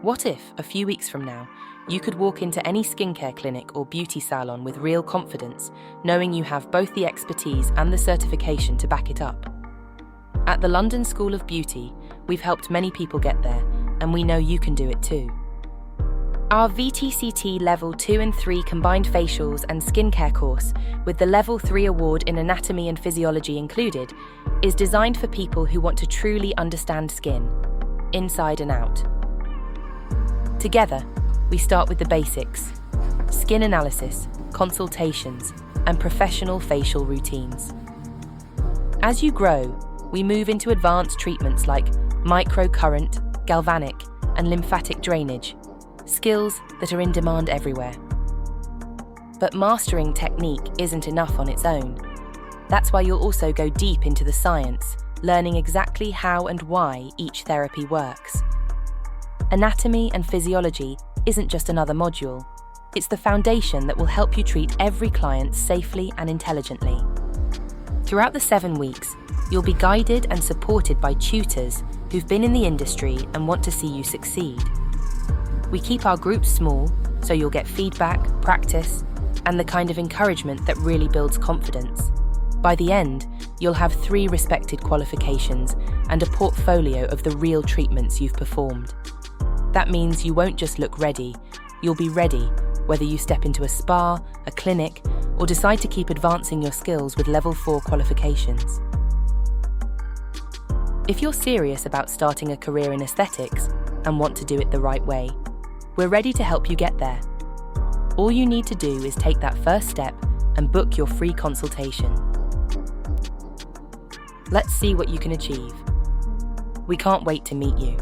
What if, a few weeks from now, you could walk into any skincare clinic or beauty salon with real confidence, knowing you have both the expertise and the certification to back it up? At the London School of Beauty, we've helped many people get there, and we know you can do it too. Our VTCT Level 2 and 3 combined facials and skincare course, with the Level 3 award in anatomy and physiology included, is designed for people who want to truly understand skin, inside and out. Together, we start with the basics: skin analysis, consultations, and professional facial routines. As you grow, we move into advanced treatments like microcurrent, galvanic, and lymphatic drainage, skills that are in demand everywhere. But mastering technique isn't enough on its own. That's why you'll also go deep into the science, learning exactly how and why each therapy works. Anatomy and physiology isn't just another module. It's the foundation that will help you treat every client safely and intelligently. Throughout the 7 weeks, you'll be guided and supported by tutors who've been in the industry and want to see you succeed. We keep our groups small, so you'll get feedback, practice, and the kind of encouragement that really builds confidence. By the end, you'll have 3 respected qualifications and a portfolio of the real treatments you've performed. That means you won't just look ready, you'll be ready, whether you step into a spa, a clinic, or decide to keep advancing your skills with Level 4 qualifications. If you're serious about starting a career in aesthetics and want to do it the right way, we're ready to help you get there. All you need to do is take that first step and book your free consultation. Let's see what you can achieve. We can't wait to meet you.